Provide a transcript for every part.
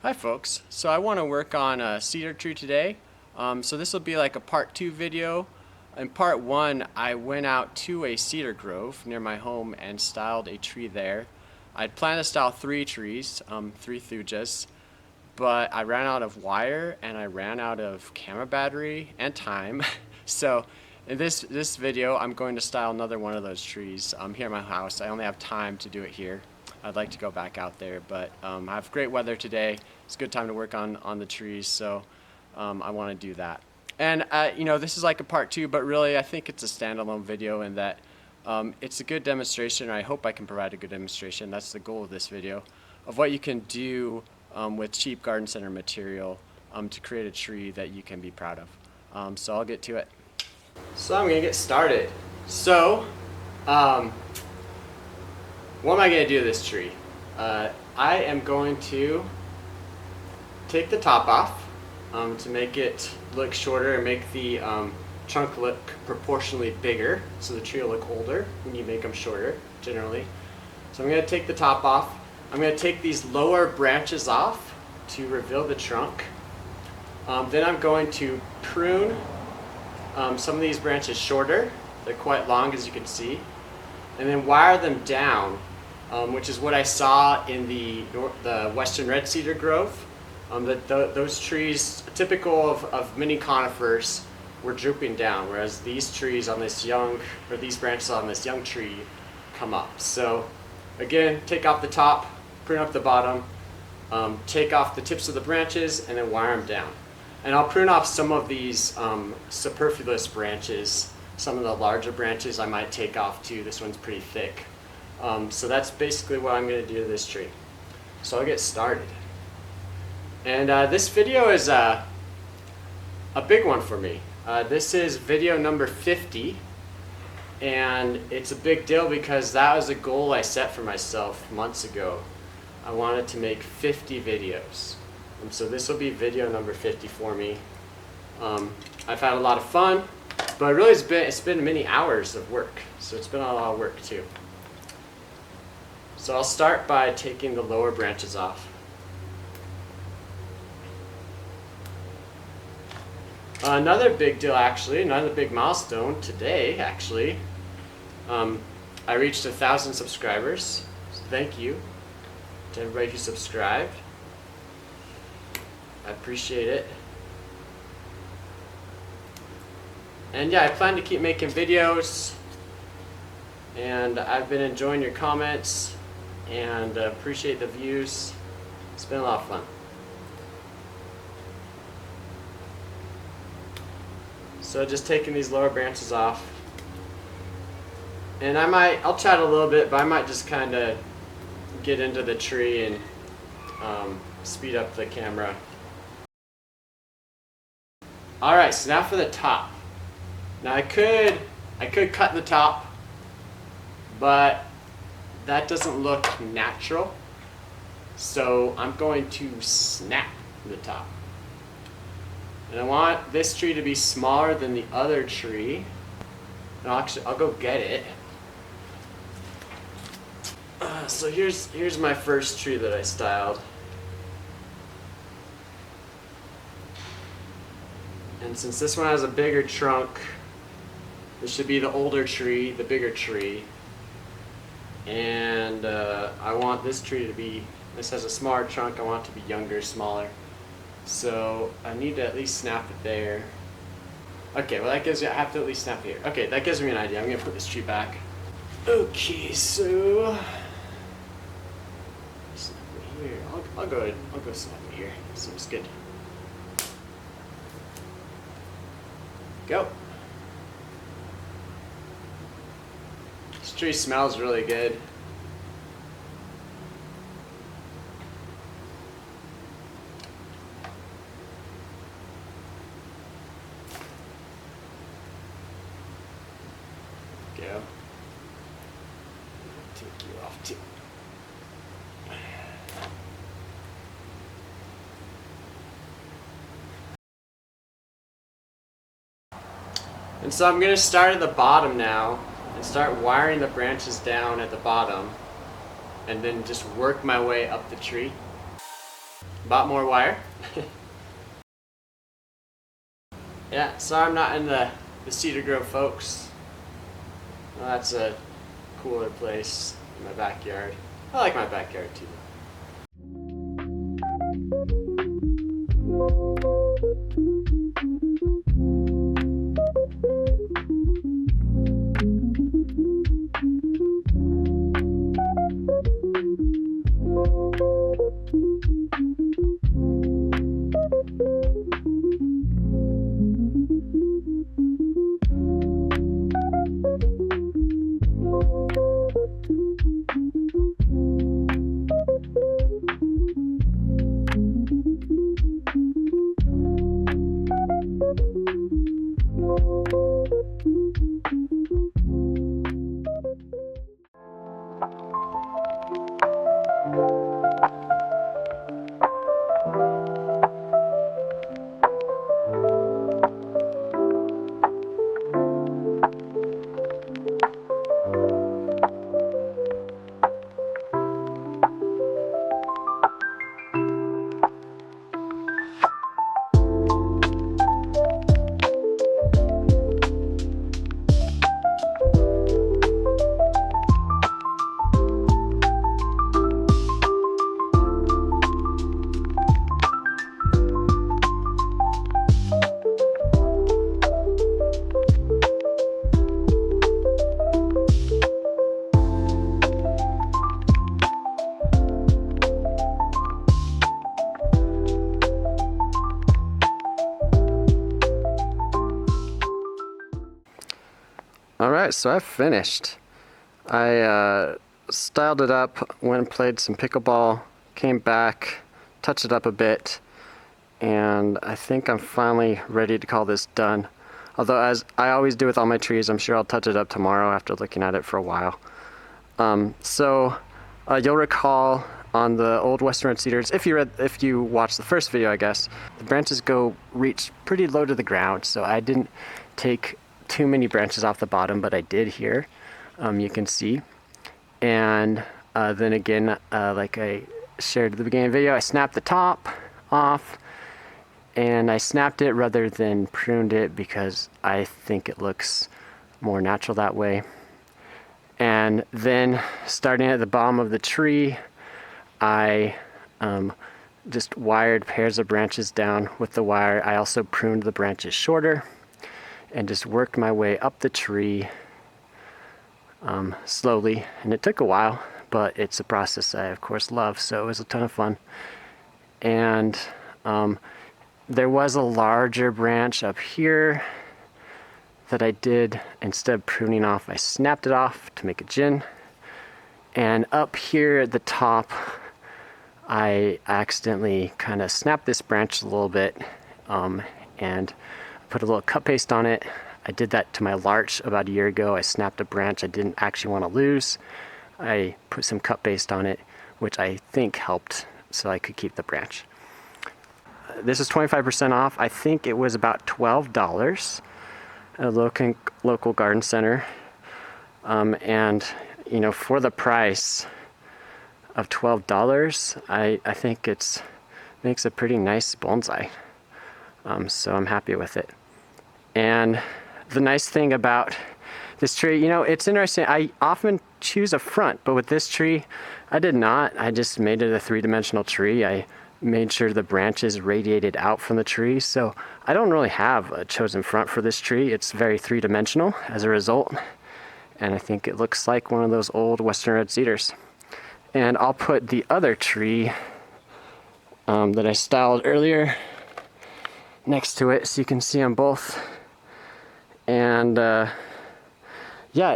Hi folks, so I want to work on a cedar tree today. So this will be like a part 2 video. In part 1 I went out to a cedar grove near my home and styled a tree there. I'd planned to style 3 trees, 3 Thujas, but I ran out of wire and I ran out of camera battery and time. So in this video I'm going to style another one of those trees here at my house. I only have time to do it here. I'd like to go back out there, but I have great weather today. It's a good time to work on the trees, so I want to do that. And you know, this is like a part 2, but really I think it's a standalone video in that it's a good demonstration. I hope I can provide a good demonstration. That's the goal of this video, of what you can do with cheap garden center material to create a tree that you can be proud of. So I'll get to it. So I'm gonna get started. So what am I going to do to this tree? I am going to take the top off to make it look shorter and make the trunk look proportionally bigger, so the tree will look older when you make them shorter generally. So I'm going to take the top off. I'm going to take these lower branches off to reveal the trunk. Then I'm going to prune some of these branches shorter. They're quite long, as you can see, and then wire them down, which is what I saw in the Western Red Cedar grove. Those trees, typical of many conifers, were drooping down, whereas these trees on this young, or these branches on this young tree, come up. So again, take off the top, prune up the bottom, take off the tips of the branches, and then wire them down. And I'll prune off some of these superfluous branches. Some of the larger branches I might take off too. This one's pretty thick. So that's basically what I'm going to do to this tree. So I'll get started. And this video is a big one for me. This is video number 50, and it's a big deal because that was a goal I set for myself months ago. I wanted to make 50 videos. So this will be video number 50 for me. I've had a lot of fun, but really it's been many hours of work, so it's been a lot of work too. So I'll start by taking the lower branches off. Another big deal, actually, another big milestone today, actually. I reached 1,000 subscribers, so thank you to everybody who subscribed. I appreciate it. And yeah, I plan to keep making videos, and I've been enjoying your comments and appreciate the views. It's been a lot of fun. So just taking these lower branches off, and I'll chat a little bit, but I might just kind of get into the tree and speed up the camera. Alright, so now for the top. Now I could cut the top, but that doesn't look natural, so I'm going to snap the top. And I want this tree to be smaller than the other tree. And I'll go get it. So here's my first tree that I styled. And since this one has a bigger trunk, this should be the older tree, the bigger tree. And I want this tree to be, this has a smaller trunk, I want it to be younger, smaller. So I need to at least snap it there. Okay, well that gives me, I have to at least snap it here. Okay, that gives me an idea. I'm gonna put this tree back. Okay, so snap it here. I'll go snap it here. Seems good. Go. This tree smells really good. Go. Take you off too. And so I'm going to start at the bottom now and start wiring the branches down at the bottom, and then just work my way up the tree. bought more wire. Yeah, sorry I'm not in the Cedar Grove, folks. Well, that's a cooler place in my backyard. I like my backyard too. Alright, so I've finished. I styled it up, went and played some pickleball, came back, touched it up a bit, and I think I'm finally ready to call this done. Although, as I always do with all my trees, I'm sure I'll touch it up tomorrow after looking at it for a while. You'll recall on the old Western Red Cedars, if you watched the first video, I guess, the branches reach pretty low to the ground, so I didn't take too many branches off the bottom, but I did here. You can see. And then again, like I shared at the beginning of the video, I snapped the top off, and I snapped it rather than pruned it because I think it looks more natural that way. And then starting at the bottom of the tree, I just wired pairs of branches down with the wire. I also pruned the branches shorter and just worked my way up the tree slowly. And it took a while, but it's a process I of course love, so it was a ton of fun. And there was a larger branch up here that I did, instead of pruning off, I snapped it off to make a gin. And up here at the top, I accidentally kind of snapped this branch a little bit and put a little cut paste on it. I did that to my larch about a year ago. I snapped a branch I didn't actually want to lose. I put some cut paste on it, which I think helped so I could keep the branch. This is 25% off. I think it was about $12 at a local garden center. And you know, for the price of $12, I think makes a pretty nice bonsai. So I'm happy with it. And the nice thing about this tree, you know, it's interesting. I often choose a front, but with this tree, I did not. I just made it a three-dimensional tree. I made sure the branches radiated out from the tree. So I don't really have a chosen front for this tree. It's very three-dimensional as a result. And I think it looks like one of those old Western Red Cedars. And I'll put the other tree that I styled earlier next to it so you can see them both. And yeah,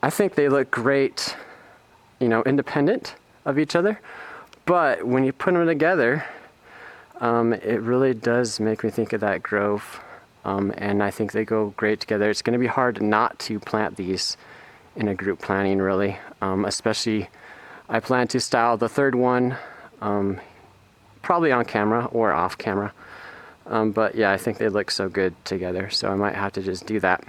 I think they look great, you know, independent of each other, but when you put them together, it really does make me think of that grove, and I think they go great together. It's going to be hard not to plant these in a group planting, really, especially I plan to style the third one probably on camera or off camera. But yeah, I think they look so good together, so I might have to just do that.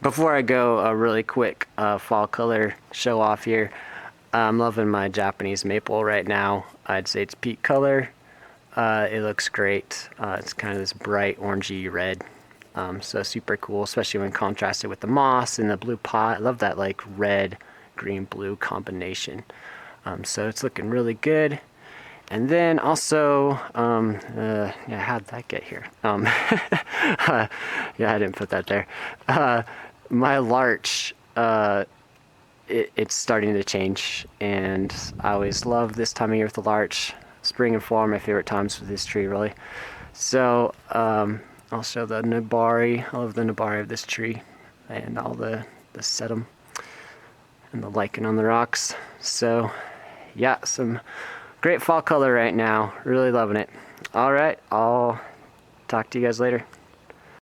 Before I go, a really quick fall color show off here. I'm loving my Japanese maple right now. I'd say it's peak color. It looks great. It's kind of this bright orangey red. So super cool, especially when contrasted with the moss and the blue pot. I love that like red, green, blue combination. So it's looking really good. And then also, yeah, how did that get here? Yeah, I didn't put that there. My larch, it's starting to change, and I always love this time of year with the larch. Spring and fall are my favorite times with this tree, really. So I'll show the nabari. I love the nabari of this tree, and all the sedum and the lichen on the rocks. So yeah, some great fall color right now. Really loving it. All right, I'll talk to you guys later.